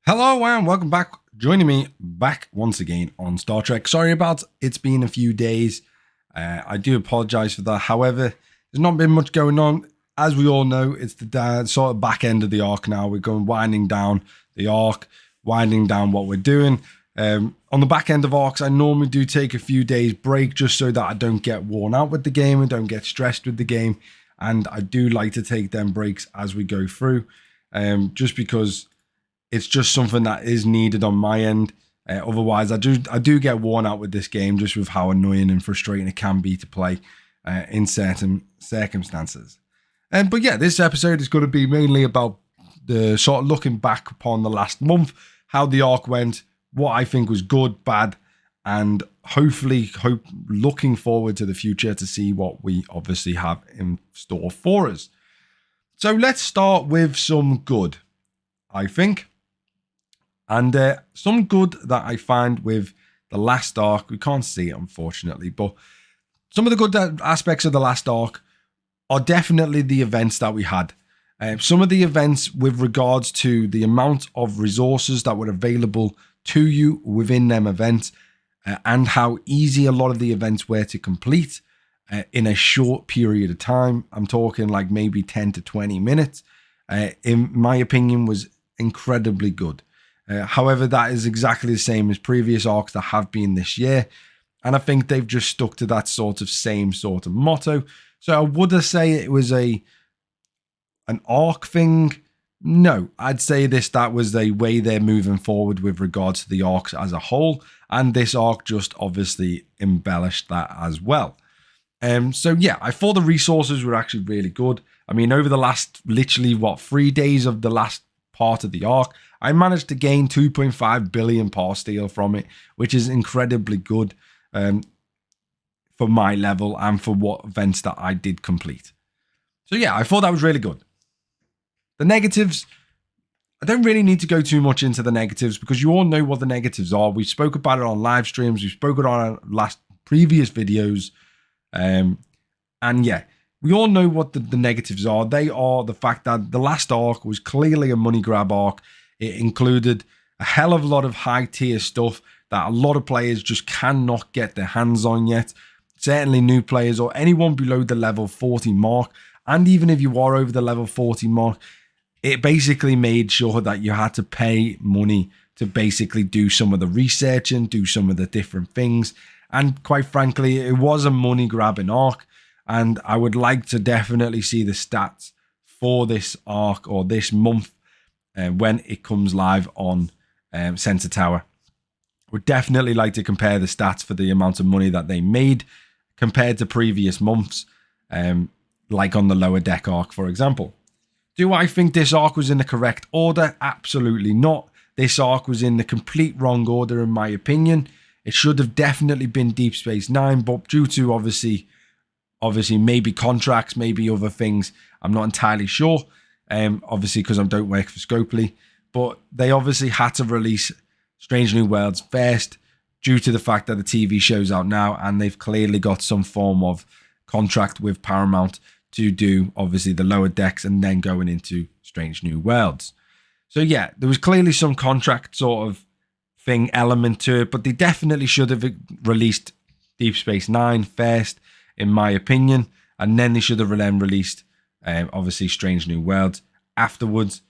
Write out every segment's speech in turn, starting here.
Hello and welcome back. Joining me back once again on Star Trek. Sorry about it's been a few days. I do apologize for that. However, there's not been much going on. As we all know, it's the sort of back end of the arc now. We're going winding down the arc, winding down what we're doing. On the back end of arcs, I normally do take a few days break just so that I don't get worn out with the game and don't get stressed with the game. And I do like to take them breaks as we go through, just because it's just something that is needed on my end. Otherwise, I do get worn out with this game just with how annoying and frustrating it can be to play in certain circumstances. But yeah, this episode is going to be mainly about the sort of looking back upon the last month, how the arc went, what I think was good, bad, and hopefully looking forward to the future to see what we obviously have in store for us. So let's start with some good, I think. And some good that I find with the last arc, we can't see it unfortunately, but some of the good aspects of the last arc are definitely the events that we had. Some of the events with regards to the amount of resources that were available to you within them events, and how easy a lot of the events were to complete in a short period of time. I'm talking like maybe 10 to 20 minutes. In my opinion, was incredibly good. However, that is exactly the same as previous arcs that have been this year. And I think they've just stuck to that same sort of motto. So I would say it was an arc thing. No, I'd say that was the way they're moving forward with regards to the arcs as a whole. And this arc just obviously embellished that as well. So yeah, I thought the resources were actually really good. I mean, over the last literally 3 days of the last part of the arc, I managed to gain 2.5 billion power steel from it, which is incredibly good for my level and for what events that I did complete. So yeah, I thought that was really good. The negatives, I don't really need to go too much into the negatives because you all know what the negatives are. We spoke about it on live streams. We spoke about it on previous videos. And yeah, we all know what the negatives are. They are the fact that the last arc was clearly a money grab arc. It included a hell of a lot of high tier stuff that a lot of players just cannot get their hands on yet. Certainly new players or anyone below the level 40 mark. And even if you are over the level 40 mark, it basically made sure that you had to pay money to basically do some of the research and do some of the different things. And quite frankly, it was a money grabbing arc. And I would like to definitely see the stats for this arc or this month when it comes live on Sensor Tower. Would definitely like to compare the stats for the amount of money that they made compared to previous months, like on the lower deck arc, for example. Do I think this arc was in the correct order? Absolutely not. This arc was in the complete wrong order, in my opinion. It should have definitely been Deep Space Nine, but due to obviously maybe contracts, maybe other things, I'm not entirely sure. Obviously, because I don't work for Scopely, but they obviously had to release Strange New Worlds first due to the fact that the TV show's out now, and they've clearly got some form of contract with Paramount to do obviously the lower decks and then going into Strange New Worlds. So yeah, there was clearly some contract sort of thing element to it, but they definitely should have released Deep Space Nine first, in my opinion, and then they should have then released obviously Strange New Worlds afterwards.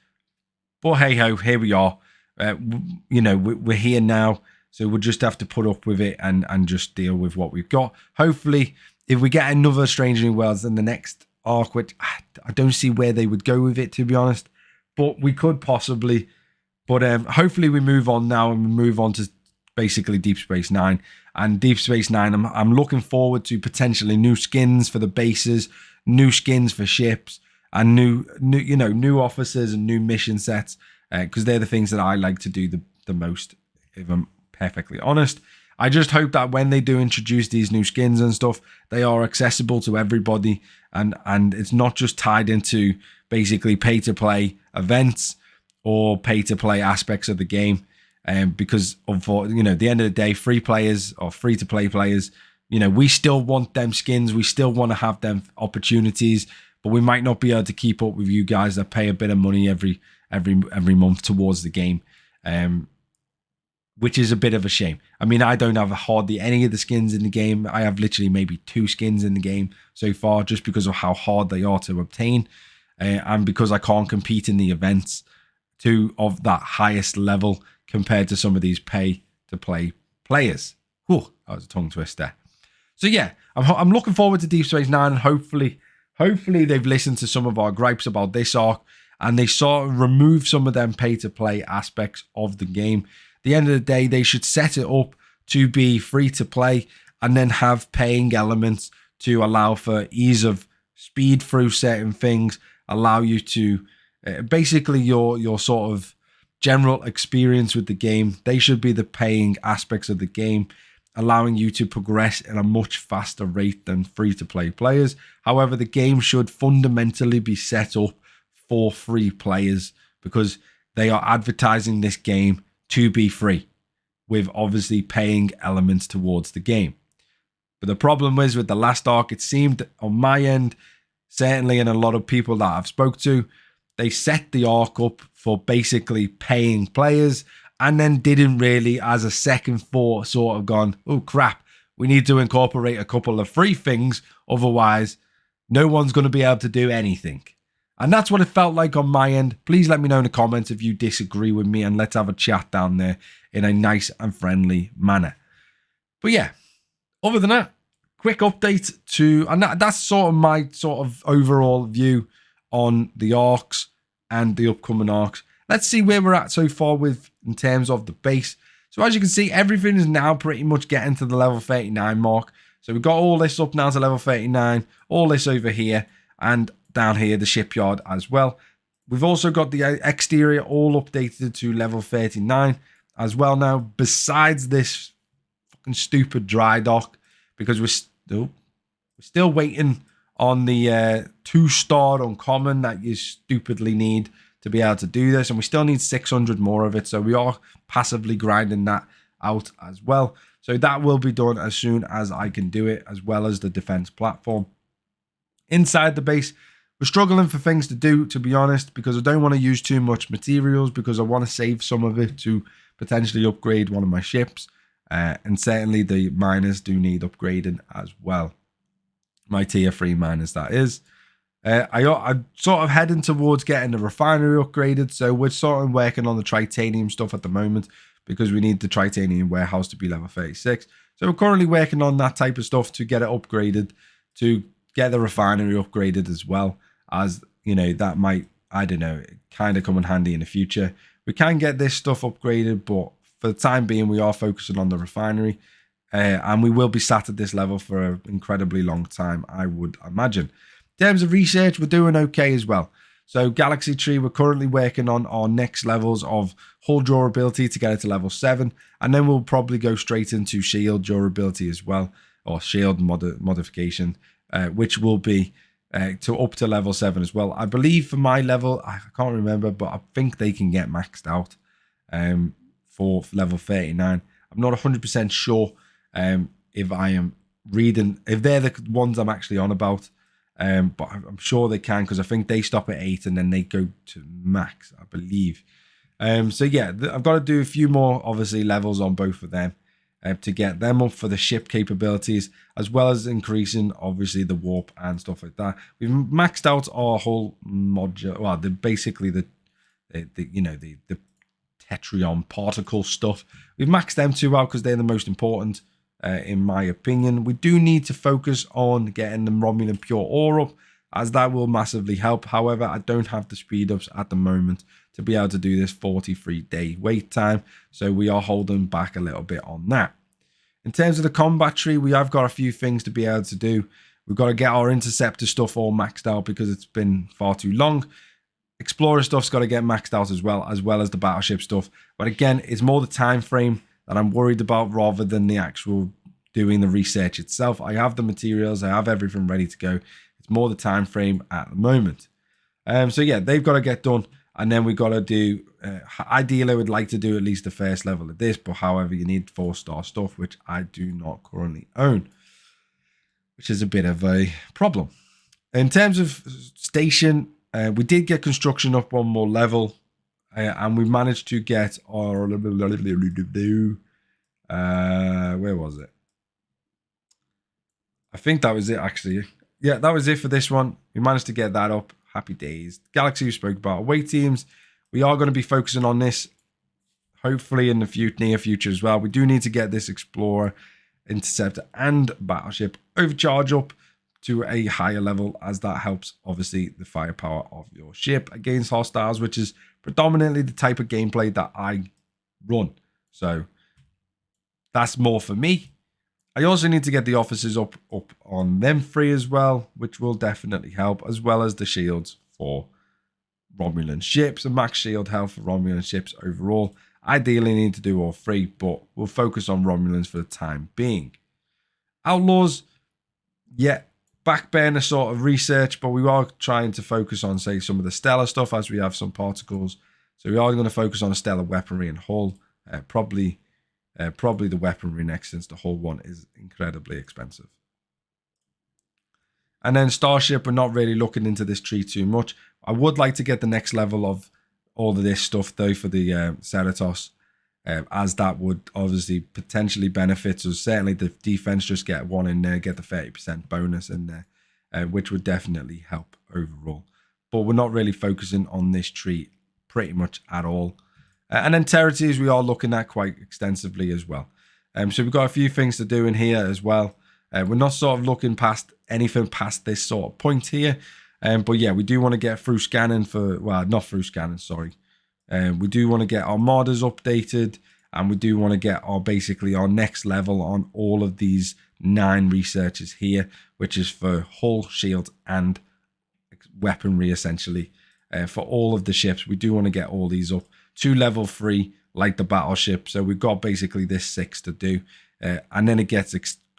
But hey ho, here we are. We're here now, so we'll just have to put up with it and just deal with what we've got. Hopefully, if we get another Strange New Worlds in the next arc, which I don't see where they would go with it, to be honest, but we could possibly. But hopefully we move on now and we move on to basically Deep Space Nine. And Deep Space Nine, I'm looking forward to potentially new skins for the bases, new skins for ships, and new officers and new mission sets, because they're the things that I like to do the most, if I'm perfectly honest. I just hope that when they do introduce these new skins and stuff, they are accessible to everybody, and it's not just tied into basically pay to play events or pay to play aspects of the game. Because at the end of the day, free players or free to play players, we still want them skins, we still want to have them opportunities, but we might not be able to keep up with you guys that pay a bit of money every month towards the game. which is a bit of a shame. I mean, I don't have hardly any of the skins in the game. I have literally maybe 2 skins in the game so far, just because of how hard they are to obtain, and because I can't compete in the events of that highest level compared to some of these pay-to-play players. Whew, that was a tongue twister. So yeah, I'm looking forward to Deep Space Nine, and hopefully they've listened to some of our gripes about this arc, and they sort of remove some of them pay-to-play aspects of the game. At the end of the day, they should set it up to be free to play, and then have paying elements to allow for ease of speed through certain things, allow you to basically your sort of general experience with the game. They should be the paying aspects of the game, allowing you to progress at a much faster rate than free-to-play players. However, the game should fundamentally be set up for free players, because they are advertising this game to be free, with obviously paying elements towards the game. But the problem is, with the last arc, it seemed on my end, certainly, and a lot of people that I've spoke to, they set the arc up for basically paying players, and then didn't really, as a second thought, sort of gone, oh crap, we need to incorporate a couple of free things, otherwise no one's going to be able to do anything. And that's what it felt like on my end. Please let me know in the comments if you disagree with me, and let's have a chat down there in a nice and friendly manner. But yeah, other than that, quick update to, and that's sort of my sort of overall view on the arcs and the upcoming arcs. Let's see where we're at so far in terms of the base. So as you can see, everything is now pretty much getting to the level 39 mark. So we've got all this up now to level 39, all this over here, and down here, the shipyard as well. We've also got the exterior all updated to level 39 as well now, besides this fucking stupid dry dock, because we're still waiting on the 2-star uncommon that you stupidly need to be able to do this, and we still need 600 more of it, so we are passively grinding that out as well. So that will be done as soon as I can do it, as well as the defense platform. Inside the base, we're struggling for things to do, to be honest, because I don't want to use too much materials, because I want to save some of it to potentially upgrade one of my ships, and certainly the miners do need upgrading as well. My tier 3 miners, that is. I'm sort of heading towards getting the refinery upgraded, so we're sort of working on the titanium stuff at the moment, because we need the titanium warehouse to be level 36. So we're currently working on that type of stuff to get it upgraded, to get the refinery upgraded as well, as, you know, that might, I don't know, kind of come in handy in the future. We can get this stuff upgraded, but for the time being, we are focusing on the refinery, and we will be sat at this level for an incredibly long time, I would imagine. In terms of research, we're doing okay as well. So Galaxy Tree, we're currently working on our next levels of hull durability to get it to level 7, and then we'll probably go straight into shield durability as well, or shield modification, which will be to up to level 7 as well. I believe for my level, I can't remember, but I think they can get maxed out for level 39. I'm not 100% sure if I am reading, if they're the ones I'm actually on about, but I'm sure they can, because I think they stop at 8 and then they go to max, I believe. So yeah, I've got to do a few more, obviously, levels on both of them to get them up for the ship capabilities, as well as increasing, obviously, the warp and stuff like that. We've maxed out our whole module, well, basically the Tetrion particle stuff. We've maxed them 2 out because they're the most important, in my opinion. We do need to focus on getting the Romulan pure ore up, as that will massively help. However, I don't have the speed ups at the moment to be able to do this 43-day wait time, so we are holding back a little bit on that. In terms of the combat tree, we have got a few things to be able to do. We've got to get our interceptor stuff all maxed out because it's been far too long. Explorer stuff's got to get maxed out as well as the battleship stuff. But again, it's more the time frame that I'm worried about rather than the actual doing the research itself. I have the materials, I have everything ready to go. It's more the time frame at the moment. So yeah, they've got to get done, and then we've got to do, ideally I would like to do at least the first level of this, but however, you need 4-star stuff, which I do not currently own, which is a bit of a problem. In terms of station, we did get construction up one more level, and we managed to get our where was it? I think that was it, actually. Yeah, that was it for this one. We managed to get that up. Happy days. Galaxy we spoke about. Away teams, we are going to be focusing on this hopefully in the near future as well. We do need to get this Explorer, Interceptor, and Battleship Overcharge up to a higher level, as that helps, obviously, the firepower of your ship against hostiles, which is predominantly the type of gameplay that I run. So that's more for me. I also need to get the officers up on them 3 as well, which will definitely help, as well as the shields for Romulan ships and max shield health for Romulan ships overall. Ideally need to do all 3, but we'll focus on Romulans for the time being. Outlaws, yeah, back burner sort of research, but we are trying to focus on, say, some of the stellar stuff as we have some particles. So we are going to focus on a stellar weaponry and hull, probably the weaponry next, since the hull one is incredibly expensive. And then Starship, we're not really looking into this tree too much. I would like to get the next level of all of this stuff, though, for the Ceratops, as that would obviously potentially benefit us. Certainly the defense, just get 1 in there, get the 30% bonus in there, which would definitely help overall. But we're not really focusing on this tree pretty much at all. And then territories we are looking at quite extensively as well. So we've got a few things to do in here as well. We're not sort of looking past anything past this sort of point here. But yeah, we do want to get through scanning for, well, not through scanning, sorry. We do want to get our modders updated, and we do want to get basically our next level on all of these 9 researchers here, which is for hull, shield, and weaponry, essentially. For all of the ships, we do want to get all these up to level 3, like the battleship. So we've got basically this 6 to do, and then it gets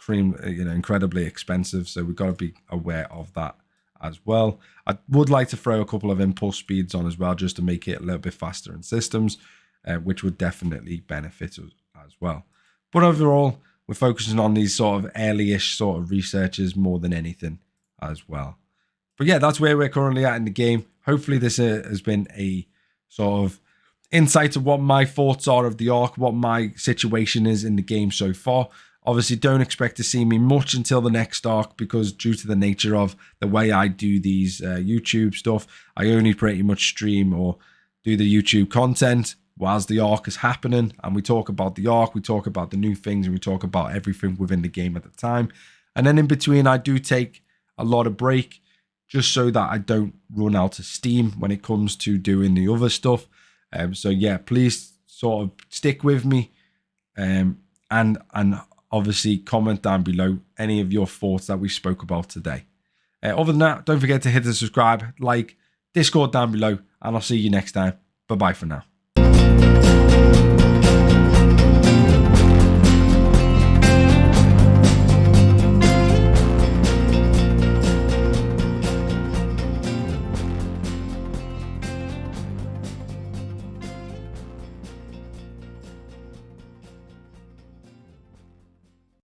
incredibly expensive. So we've got to be aware of that as well. I would like to throw a couple of impulse speeds on as well, just to make it a little bit faster in systems, which would definitely benefit us as well. But overall, we're focusing on these sort of early-ish sort of researchers more than anything as well. But yeah, that's where we're currently at in the game. Hopefully this has been a sort of insight to what my thoughts are of the Ark, what my situation is in the game so far. Obviously, don't expect to see me much until the next Ark, because due to the nature of the way I do these YouTube stuff, I only pretty much stream or do the YouTube content whilst the Ark is happening. And we talk about the Ark, we talk about the new things, and we talk about everything within the game at the time. And then in between, I do take a lot of break, just so that I don't run out of steam when it comes to doing the other stuff. So yeah, please sort of stick with me, and obviously comment down below any of your thoughts that we spoke about today. Other than that, don't forget to hit the subscribe, like, Discord down below, and I'll see you next time. Bye bye for now.